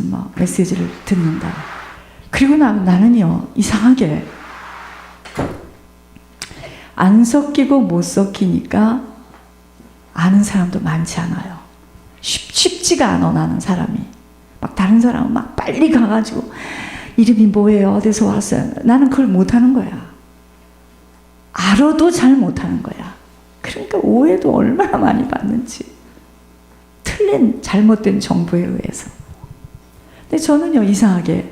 무슨 막 메시지를 듣는다. 그리고 나는요, 이상하게 안 섞이고 못 섞이니까 아는 사람도 많지 않아요. 쉽지가 않아, 나는 사람이. 막 다른 사람은 막 빨리 가가지고 이름이 뭐예요? 어디서 왔어요? 나는 그걸 못하는 거야. 알아도 잘 못하는 거야. 그러니까 오해도 얼마나 많이 받는지. 틀린 잘못된 정보에 의해서. 근데 저는요, 이상하게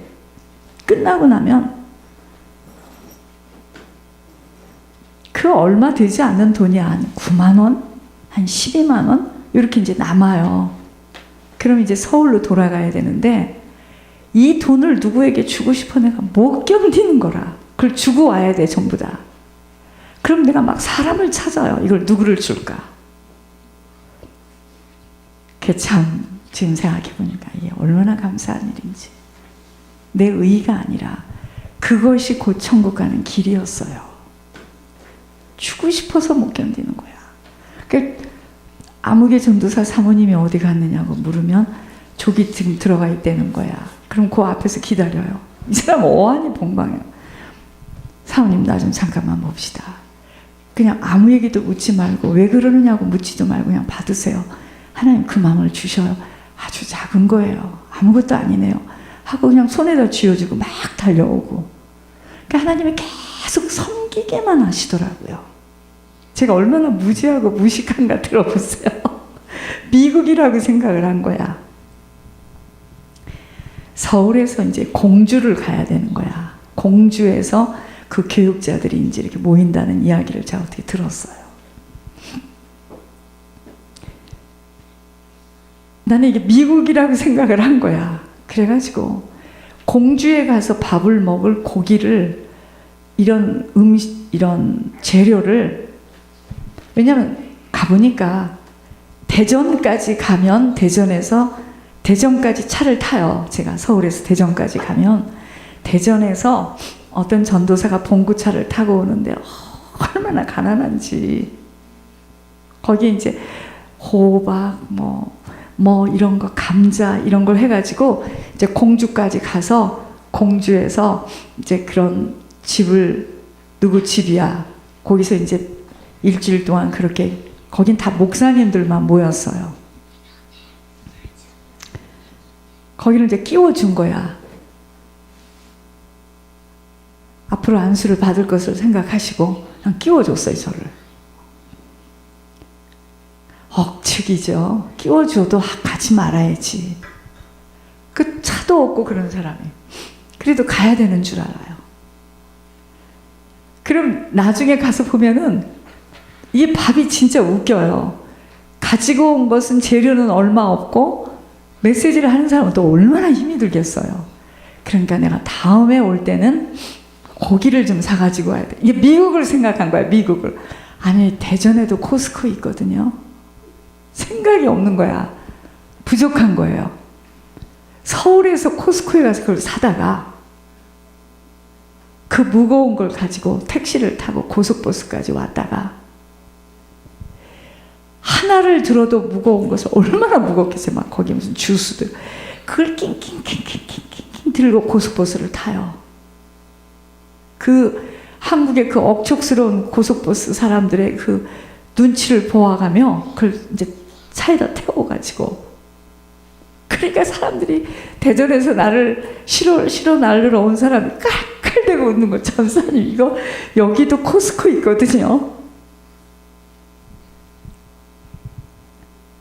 끝나고 나면 그 얼마 되지 않는 돈이 한 9만 원? 한 12만 원? 이렇게 이제 남아요. 그럼 이제 서울로 돌아가야 되는데 이 돈을 누구에게 주고 싶어 내가 못 견디는 거라. 그걸 주고 와야 돼, 전부 다. 그럼 내가 막 사람을 찾아요. 이걸 누구를 줄까? 그게 참 지금 생각해 보니까 이게 얼마나 감사한 일인지. 내 의의가 아니라 그것이 곧 천국 가는 길이었어요. 주고 싶어서 못 견디는 거야. 그러니까 아무개 전도사 사모님이 어디 갔느냐고 물으면 저기 지금 들어가 있다는 거야. 그럼 그 앞에서 기다려요. 이 사람 어안이 봉방해요. 사모님, 나 좀 잠깐만 봅시다. 그냥 아무 얘기도 묻지 말고 왜 그러느냐고 묻지도 말고 그냥 받으세요. 하나님 그 마음을 주셔요. 아주 작은 거예요. 아무것도 아니네요. 하고 그냥 손에다 쥐어주고 막 달려오고. 그러니까 하나님이 계속 섬기게만 하시더라고요. 제가 얼마나 무지하고 무식한가 들어보세요. 미국이라고 생각을 한 거야. 서울에서 이제 공주를 가야 되는 거야. 공주에서 그 교육자들이 이제 이렇게 모인다는 이야기를 제가 어떻게 들었어요. 나는 이게 미국이라고 생각을 한 거야. 그래가지고 공주에 가서 밥을 먹을 고기를 이런 이런 재료를, 왜냐면 가보니까 대전까지 가면 대전까지 차를 타요. 제가 서울에서 대전까지 가면 대전에서 어떤 전도사가 봉구차를 타고 오는데 얼마나 가난한지. 거기 이제 호박 뭐 이런 거, 감자 이런 걸 해가지고 이제 공주까지 가서 공주에서 이제 그런 집을, 누구 집이야, 거기서 이제 일주일 동안 그렇게, 거긴 다 목사님들만 모였어요. 거기를 이제 끼워준 거야. 앞으로 안수를 받을 것을 생각하시고 그냥 끼워줬어요, 저를. 억측이죠. 끼워줘도 가지 말아야지. 그 차도 없고 그런 사람이. 그래도 가야 되는 줄 알아요. 그럼 나중에 가서 보면은 이 밥이 진짜 웃겨요. 가지고 온 것은 재료는 얼마 없고 메시지를 하는 사람은 또 얼마나 힘이 들겠어요. 그러니까 내가 다음에 올 때는 고기를 좀 사가지고 와야 돼. 이게 미국을 생각한 거야, 미국을. 아니, 대전에도 코스코 있거든요. 생각이 없는 거야. 부족한 거예요. 서울에서 코스코에 가서 그걸 사다가 그 무거운 걸 가지고 택시를 타고 고속버스까지 왔다가, 하나를 들어도 무거운 것을 얼마나 무겁겠어요. 막 거기 무슨 주스들, 그걸 낑낑 들고 고속버스를 타요. 그 한국의 그 억척스러운 고속버스 사람들의 그 눈치를 보아가며 그걸 이제 차에다 태워가지고, 그러니까 사람들이 대전에서 나를 실어 날르러 온 사람이 깔깔대고 웃는 거. 전사님, 이거 여기도 코스코 있거든요.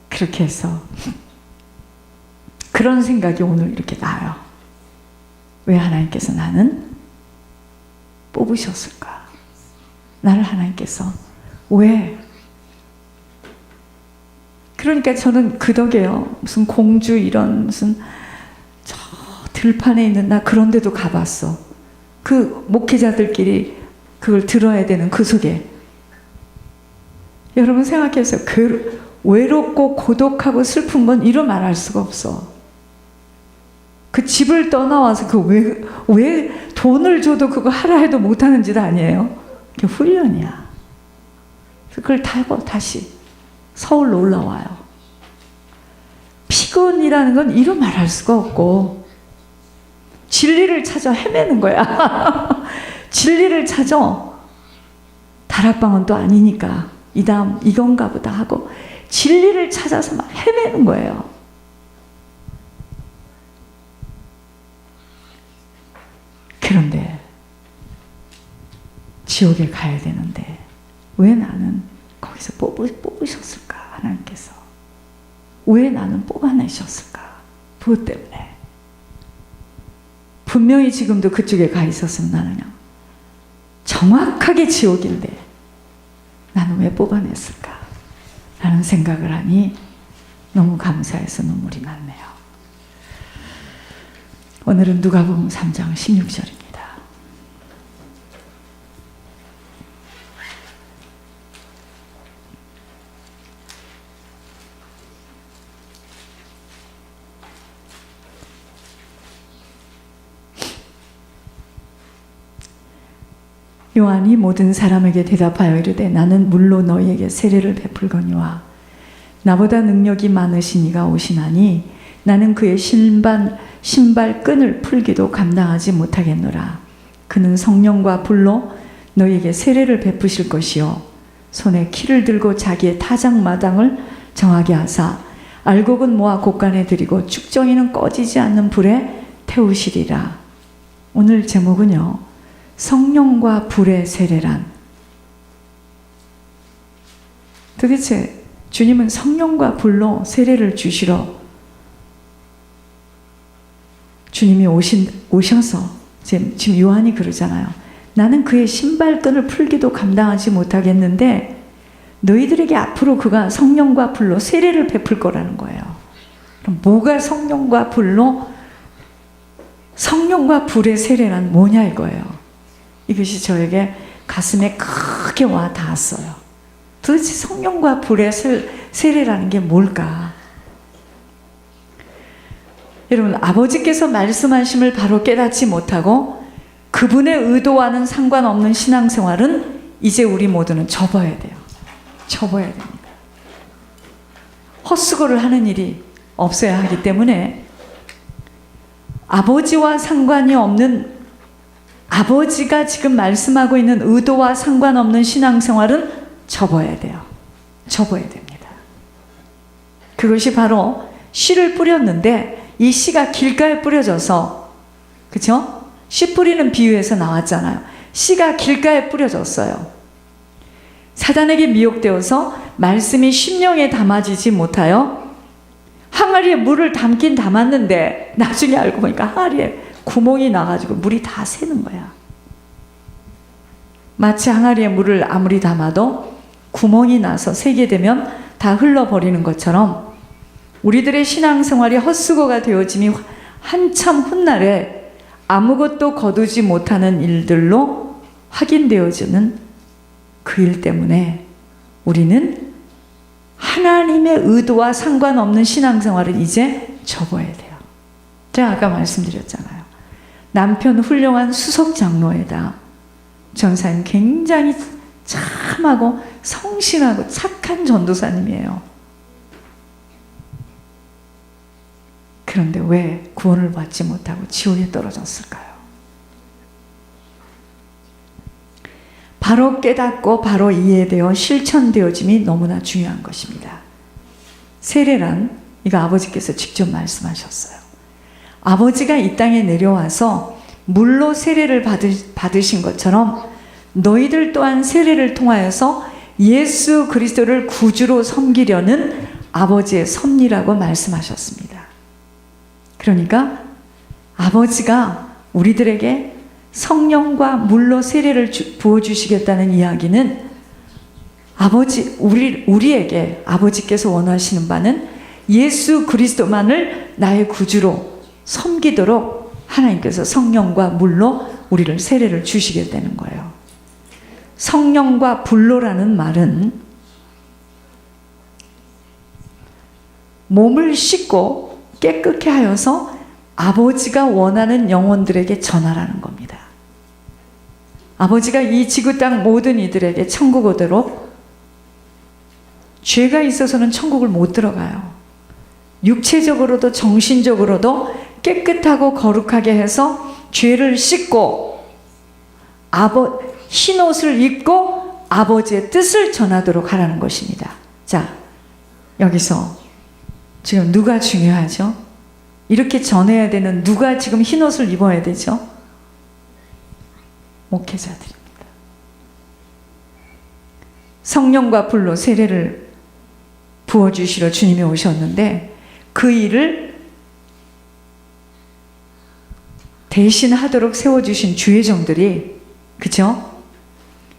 그렇게 해서 그런 생각이 오늘 이렇게 나요. 왜 하나님께서 나는 뽑으셨을까? 나를 하나님께서 왜? 그러니까 저는 그 덕에요. 무슨 공주 이런 무슨 저 들판에 있는, 나 그런 데도 가봤어. 그 목회자들끼리 그걸 들어야 되는 그 속에. 여러분 생각해보세요. 외롭고 고독하고 슬픈 건 이루 말할 수가 없어. 그 집을 떠나와서 왜 돈을 줘도 그거 하라 해도 못하는 짓 아니에요? 그게 훈련이야. 그걸 타고 다시 서울로 올라와요. 피곤이라는 건 이루 말할 수가 없고, 진리를 찾아 헤매는 거야. 진리를 찾아. 다락방은 또 아니니까 이 다음 이건가 보다 하고 진리를 찾아서 막 헤매는 거예요. 그런데 지옥에 가야 되는데 왜 나는 거기서 뽑으셨을까? 하나님께서 왜 나는 뽑아내셨을까? 그것 때문에 분명히 지금도 그쪽에 가 있었으면 나는 정확하게 지옥인데 나는 왜 뽑아냈을까? 라는 생각을 하니 너무 감사해서 눈물이 났네요. 오늘은 누가복음 3장 16절입니다. 요한이 모든 사람에게 대답하여 이르되 나는 물로 너희에게 세례를 베풀거니와 나보다 능력이 많으신 이가 오시나니 나는 그의 신발 끈을 풀기도 감당하지 못하겠노라. 그는 성령과 불로 너희에게 세례를 베푸실 것이요 손에 키를 들고 자기의 타작마당을 정하게 하사 알곡은 모아 곳간에 들이고 쭉정이는 꺼지지 않는 불에 태우시리라. 오늘 제목은요, 성령과 불의 세례란. 도대체 주님은 성령과 불로 세례를 주시러 주님이 오셔서 지금 요한이 그러잖아요. 나는 그의 신발끈을 풀기도 감당하지 못하겠는데 너희들에게 앞으로 그가 성령과 불로 세례를 베풀 거라는 거예요. 그럼 뭐가 성령과 불로, 성령과 불의 세례란 뭐냐 이거예요. 이것이 저에게 가슴에 크게 와 닿았어요. 도대체 성령과 불의 세례라는 게 뭘까? 여러분, 아버지께서 말씀하심을 바로 깨닫지 못하고 그분의 의도와는 상관없는 신앙생활은 이제 우리 모두는 접어야 돼요. 접어야 됩니다. 헛수고를 하는 일이 없어야 하기 때문에 아버지와 상관이 없는, 아버지가 지금 말씀하고 있는 의도와 상관없는 신앙생활은 접어야 돼요. 접어야 됩니다. 그것이 바로 씨를 뿌렸는데 이 씨가 길가에 뿌려져서, 그쵸? 씨 뿌리는 비유에서 나왔잖아요. 씨가 길가에 뿌려졌어요. 사단에게 미혹되어서 말씀이 심령에 담아지지 못하여 항아리에 물을 담긴 담았는데 나중에 알고 보니까 항아리에 구멍이 나가지고 물이 다 새는 거야. 마치 항아리에 물을 아무리 담아도 구멍이 나서 새게 되면 다 흘러버리는 것처럼 우리들의 신앙생활이 헛수고가 되어짐이 한참 훗날에 아무것도 거두지 못하는 일들로 확인되어지는 그 일 때문에 우리는 하나님의 의도와 상관없는 신앙생활을 이제 접어야 돼요. 제가 아까 말씀드렸잖아요. 남편 훌륭한 수석 장로에다 전사님 굉장히 참하고 성실하고 착한 전도사님이에요. 그런데 왜 구원을 받지 못하고 지옥에 떨어졌을까요? 바로 깨닫고 바로 이해되어 실천되어짐이 너무나 중요한 것입니다. 세례란, 이거 아버지께서 직접 말씀하셨어요. 아버지가 이 땅에 내려와서 물로 세례를 받으신 것처럼 너희들 또한 세례를 통하여서 예수 그리스도를 구주로 섬기려는 아버지의 섭리라고 말씀하셨습니다. 그러니까 아버지가 우리들에게 성령과 물로 세례를 부어주시겠다는 이야기는 우리에게 아버지께서 원하시는 바는 예수 그리스도만을 나의 구주로 섬기도록 하나님께서 성령과 물로 우리를 세례를 주시게 되는 거예요. 성령과 불로라는 말은 몸을 씻고 깨끗게 하여서 아버지가 원하는 영혼들에게 전하라는 겁니다. 아버지가 이 지구 땅 모든 이들에게 천국 오도록, 죄가 있어서는 천국을 못 들어가요. 육체적으로도 정신적으로도 깨끗하고 거룩하게 해서 죄를 씻고 흰 옷을 입고 아버지의 뜻을 전하도록 하라는 것입니다. 자, 여기서 지금 누가 중요하죠? 이렇게 전해야 되는 누가 지금 흰 옷을 입어야 되죠? 목회자들입니다. 성령과 불로 세례를 부어주시러 주님이 오셨는데 그 일을 대신 하도록 세워주신 주의 종들이, 그죠?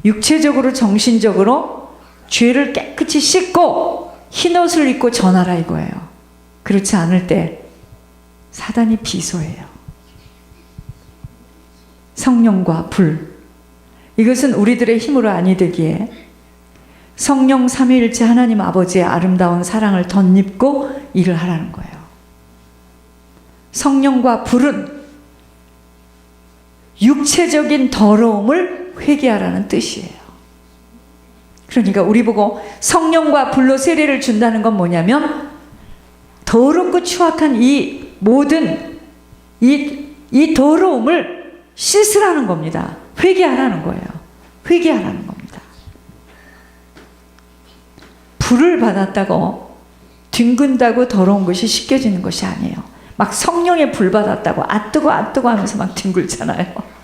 육체적으로 정신적으로 죄를 깨끗이 씻고 흰옷을 입고 전하라 이거예요. 그렇지 않을 때 사단이 비소해요. 성령과 불, 이것은 우리들의 힘으로 아니 되기에 성령 삼위일체 하나님 아버지의 아름다운 사랑을 덧입고 일을 하라는 거예요. 성령과 불은 육체적인 더러움을 회개하라는 뜻이에요. 그러니까 우리 보고 성령과 불로 세례를 준다는 건 뭐냐면 더럽고 추악한 이 모든 이 더러움을 씻으라는 겁니다. 회개하라는 거예요. 회개하라는 겁니다. 불을 받았다고 뒹군다고 더러운 것이 씻겨지는 것이 아니에요. 막 성령의 불 받았다고 아뜨고 하면서 막 뒹굴잖아요.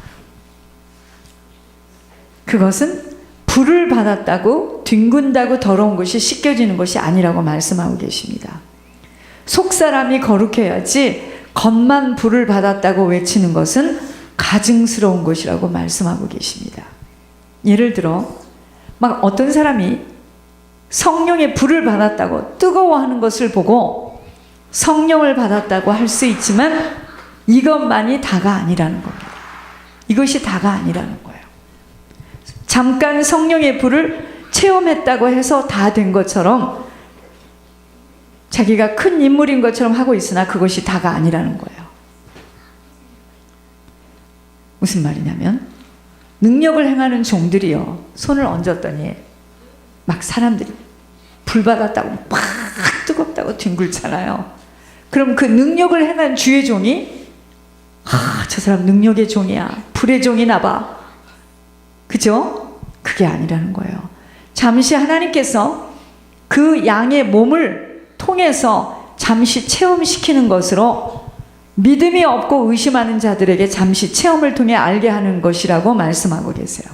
그것은 불을 받았다고 뒹군다고 더러운 것이 씻겨지는 것이 아니라고 말씀하고 계십니다. 속사람이 거룩해야지 겉만 불을 받았다고 외치는 것은 가증스러운 것이라고 말씀하고 계십니다. 예를 들어 막 어떤 사람이 성령의 불을 받았다고 뜨거워하는 것을 보고 성령을 받았다고 할 수 있지만 이것만이 다가 아니라는 겁니다. 이것이 다가 아니라는 거예요. 잠깐 성령의 불을 체험했다고 해서 다 된 것처럼 자기가 큰 인물인 것처럼 하고 있으나 그것이 다가 아니라는 거예요. 무슨 말이냐면 능력을 행하는 종들이요, 손을 얹었더니 막 사람들이 불 받았다고 막 뜨겁다고 뒹굴잖아요. 그럼 그 능력을 행한 주의 종이 저 사람 능력의 종이야, 불의 종이나 봐, 그죠? 그게 아니라는 거예요. 잠시 하나님께서 그 양의 몸을 통해서 잠시 체험시키는 것으로 믿음이 없고 의심하는 자들에게 잠시 체험을 통해 알게 하는 것이라고 말씀하고 계세요.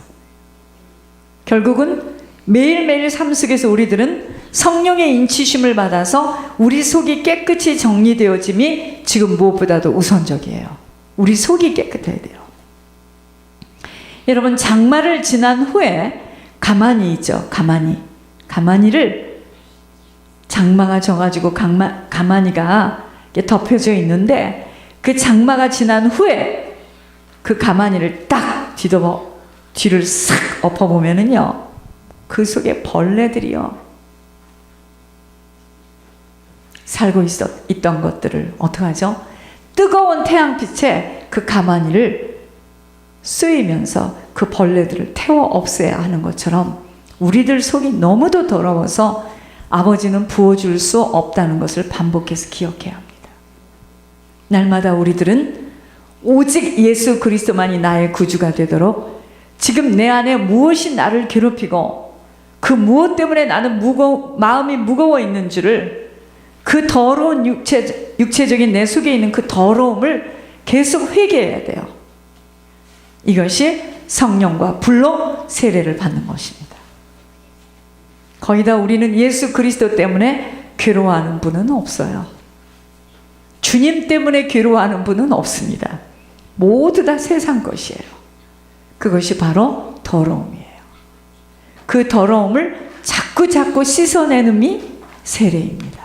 결국은 매일매일 삶 속에서 우리들은 성령의 인치심을 받아서 우리 속이 깨끗이 정리되어짐이 지금 무엇보다도 우선적이에요. 우리 속이 깨끗해야 돼요. 여러분, 장마를 지난 후에 가만히 있죠. 가만히를 장마가 져가지고 가만히가 덮여져 있는데 그 장마가 지난 후에 그 가만히를 딱 뒤를 싹 엎어보면은요, 그 속에 벌레들이요 살고 있던 것들을 어떡하죠? 뜨거운 태양빛에 그 가만히를 쏘이면서 그 벌레들을 태워 없애야 하는 것처럼 우리들 속이 너무도 더러워서 아버지는 부어줄 수 없다는 것을 반복해서 기억해야 합니다. 날마다 우리들은 오직 예수 그리스도만이 나의 구주가 되도록 지금 내 안에 무엇이 나를 괴롭히고 그 무엇 때문에 나는 마음이 무거워 있는 줄을, 그 더러운 육체적인 내 속에 있는 그 더러움을 계속 회개해야 돼요. 이것이 성령과 불로 세례를 받는 것입니다. 거의 다 우리는 예수 그리스도 때문에 괴로워하는 분은 없어요. 주님 때문에 괴로워하는 분은 없습니다. 모두 다 세상 것이에요. 그것이 바로 더러움이에요. 그 더러움을 자꾸 씻어내는이 세례입니다.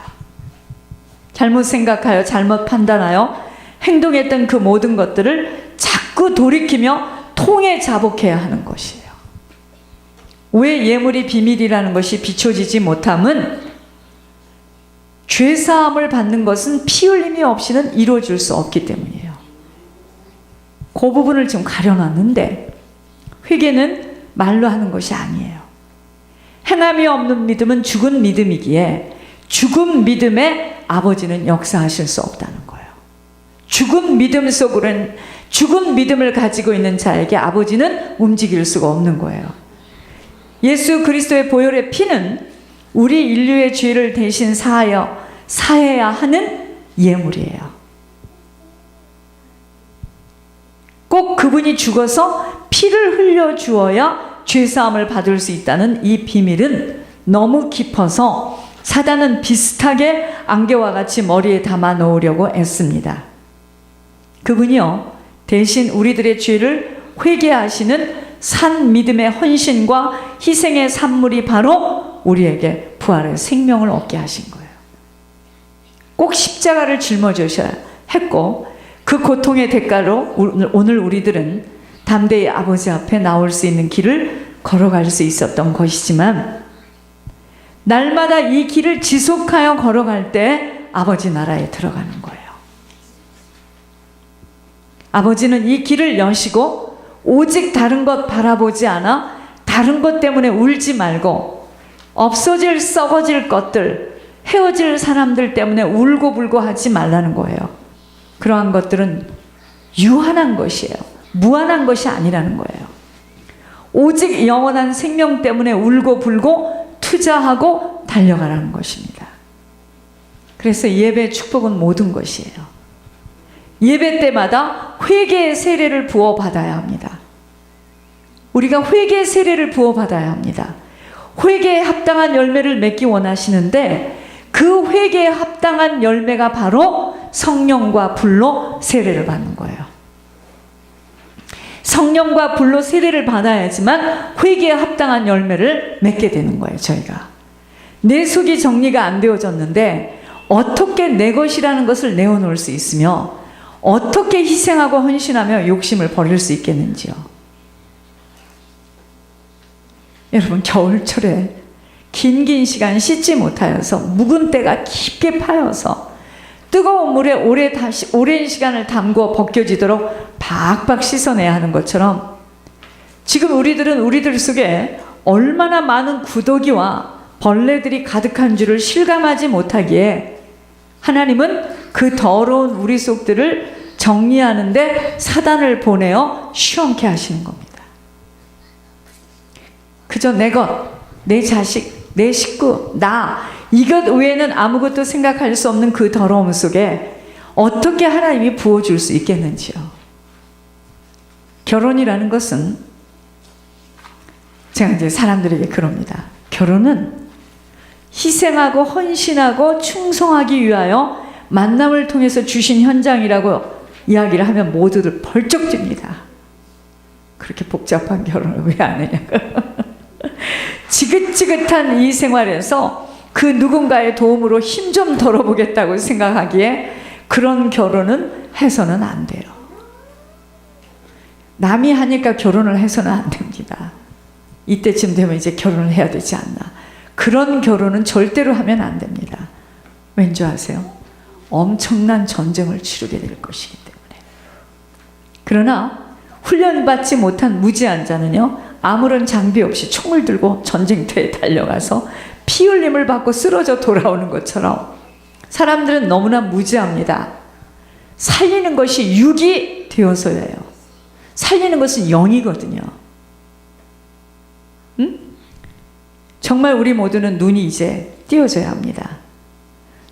잘못 생각하여 잘못 판단하여 행동했던 그 모든 것들을 자꾸 돌이키며 통에 자복해야 하는 것이에요. 왜 예물이 비밀이라는 것이 비춰지지 못함은 죄사함을 받는 것은 피 흘림이 없이는 이루어질 수 없기 때문이에요. 그 부분을 지금 가려놨는데 회개는 말로 하는 것이 아니에요. 행함이 없는 믿음은 죽은 믿음이기에 죽은 믿음에 아버지는 역사하실 수 없다는 거예요. 죽은 믿음 속으로는 죽은 믿음을 가지고 있는 자에게 아버지는 움직일 수가 없는 거예요. 예수 그리스도의 보혈의 피는 우리 인류의 죄를 대신 사해야 하는 예물이에요. 꼭 그분이 죽어서 피를 흘려 주어야 죄사함을 받을 수 있다는 이 비밀은 너무 깊어서 사단은 비슷하게 안개와 같이 머리에 담아 놓으려고 애씁니다. 그분이요, 대신 우리들의 죄를 회개하시는 산 믿음의 헌신과 희생의 산물이 바로 우리에게 부활의 생명을 얻게 하신 거예요. 꼭 십자가를 짊어지셔야 했고, 그 고통의 대가로 오늘 우리들은 담대히 아버지 앞에 나올 수 있는 길을 걸어갈 수 있었던 것이지만, 날마다 이 길을 지속하여 걸어갈 때 아버지 나라에 들어가는 거예요. 아버지는 이 길을 여시고 오직 다른 것 바라보지 않아 다른 것 때문에 울지 말고 없어질 썩어질 것들, 헤어질 사람들 때문에 울고불고 하지 말라는 거예요. 그러한 것들은 유한한 것이에요. 무한한 것이 아니라는 거예요. 오직 영원한 생명 때문에 울고불고 투자하고 달려가라는 것입니다. 그래서 예배의 축복은 모든 것이에요. 예배 때마다 회개의 세례를 부어받아야 합니다. 우리가 회개의 세례를 부어받아야 합니다. 회개에 합당한 열매를 맺기 원하시는데 그 회개에 합당한 열매가 바로 성령과 불로 세례를 받는 거예요. 성령과 불로 세례를 받아야지만 회개에 합당한 열매를 맺게 되는 거예요. 저희가 내 속이 정리가 안 되어졌는데 어떻게 내 것이라는 것을 내어놓을 수 있으며 어떻게 희생하고 헌신하며 욕심을 버릴 수 있겠는지요. 여러분, 겨울철에 긴 시간 씻지 못하여서 묵은 때가 깊게 파여서 뜨거운 물에 오랜 시간을 담궈 벗겨지도록 박박 씻어내야 하는 것처럼 지금 우리들은 우리들 속에 얼마나 많은 구더기와 벌레들이 가득한 줄을 실감하지 못하기에 하나님은 그 더러운 우리 속들을 정리하는데 사단을 보내어 시험케 하시는 겁니다. 그저 내 것, 내 자식, 내 식구, 나 이것 외에는 아무것도 생각할 수 없는 그 더러움 속에 어떻게 하나님이 부어줄 수 있겠는지요. 결혼이라는 것은 제가 이제 사람들에게 그럽니다. 결혼은 희생하고 헌신하고 충성하기 위하여 만남을 통해서 주신 현장이라고 이야기를 하면 모두들 벌쩍 듭니다. 그렇게 복잡한 결혼을 왜 안 하냐고. 지긋지긋한 이 생활에서 그 누군가의 도움으로 힘 좀 덜어보겠다고 생각하기에 그런 결혼은 해서는 안 돼요. 남이 하니까 결혼을 해서는 안 됩니다. 이때쯤 되면 이제 결혼을 해야 되지 않나. 그런 결혼은 절대로 하면 안 됩니다. 왠지 아세요? 엄청난 전쟁을 치르게 될 것이기 때문에. 그러나 훈련받지 못한 무지한 자는요, 아무런 장비 없이 총을 들고 전쟁터에 달려가서 피 흘림을 받고 쓰러져 돌아오는 것처럼 사람들은 너무나 무지합니다. 살리는 것이 육이 되어서예요. 살리는 것은 영이거든요. 응? 정말 우리 모두는 눈이 이제 띄어져야 합니다.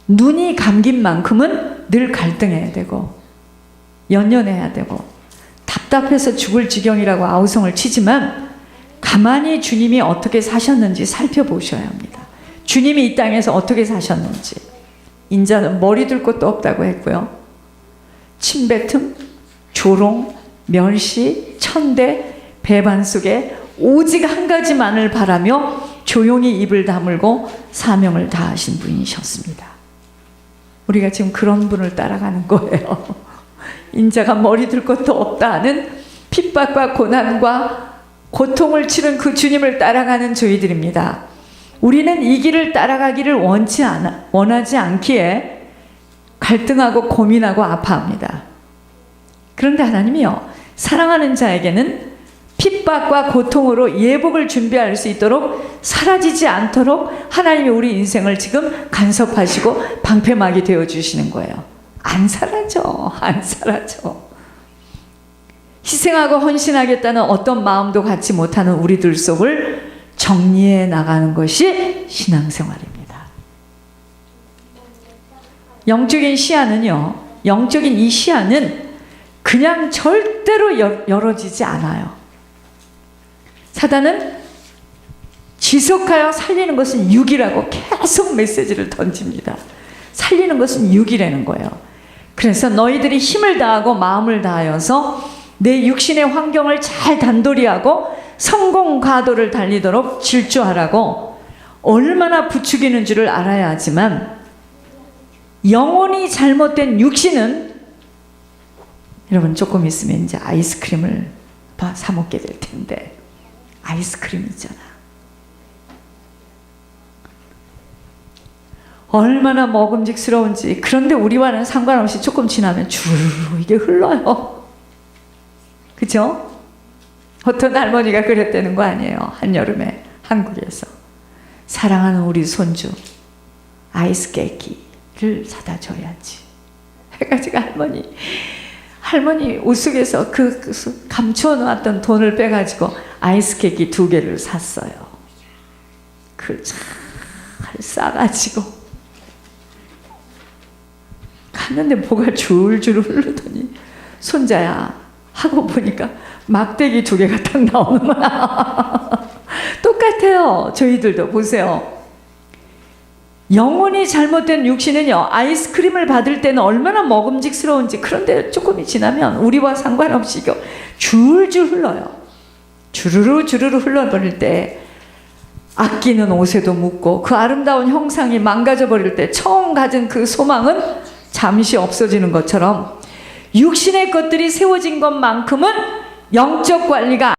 눈이 감긴 만큼은 늘 갈등해야 되고 연연해야 되고 답답해서 죽을 지경이라고 아우성을 치지만 가만히 주님이 어떻게 사셨는지 살펴보셔야 합니다. 주님이 이 땅에서 어떻게 사셨는지. 인자는 머리 둘 것도 없다고 했고요. 침뱉음, 조롱, 멸시, 천대, 배반 속에 오직 한 가지만을 바라며 조용히 입을 다물고 사명을 다하신 분이셨습니다. 우리가 지금 그런 분을 따라가는 거예요. 인자가 머리 들 것도 없다는 핍박과 고난과 고통을 치른 그 주님을 따라가는 저희들입니다. 우리는 이 길을 따라가기를 원하지 않기에 갈등하고 고민하고 아파합니다. 그런데 하나님이요, 사랑하는 자에게는 핍박과 고통으로 예복을 준비할 수 있도록 사라지지 않도록 하나님이 우리 인생을 지금 간섭하시고 방패막이 되어주시는 거예요. 안 사라져. 안 사라져. 희생하고 헌신하겠다는 어떤 마음도 갖지 못하는 우리들 속을 정리해 나가는 것이 신앙생활입니다. 영적인 시야는요, 영적인 이 시야는 그냥 절대로 열어지지 않아요. 사단은 지속하여 살리는 것은 육이라고 계속 메시지를 던집니다. 살리는 것은 육이라는 거예요. 그래서 너희들이 힘을 다하고 마음을 다하여서 내 육신의 환경을 잘 단도리하고 성공 가도를 달리도록 질주하라고 얼마나 부추기는 줄을 알아야 하지만, 영혼이 잘못된 육신은, 여러분 조금 있으면 이제 아이스크림을 사 먹게 될 텐데, 아이스크림 있잖아. 얼마나 먹음직스러운지. 그런데 우리와는 상관없이 조금 지나면 주르르 이게 흘러요. 그죠? 어떤 할머니가 그랬다는 거 아니에요? 한여름에 한국에서 사랑하는 우리 손주 아이스 케이크를 사다 줘야지 해가지고 할머니 옷 속에서 그 감추어 놓았던 돈을 빼가지고 아이스 케이크 2개를 샀어요. 그걸 잘 싸가지고 갔는데 뭐가 줄줄 흐르더니, 손자야 하고 보니까 막대기 2개가 딱 나오는 거야. 똑같아요. 저희들도 보세요. 영혼이 잘못된 육신은요, 아이스크림을 받을 때는 얼마나 먹음직스러운지, 그런데 조금이 지나면 우리와 상관없이 줄줄 흘러요. 주르르 주르르 흘러버릴 때 아끼는 옷에도 묻고, 그 아름다운 형상이 망가져 버릴 때 처음 가진 그 소망은 잠시 없어지는 것처럼, 육신의 것들이 세워진 것만큼은 영적 관리가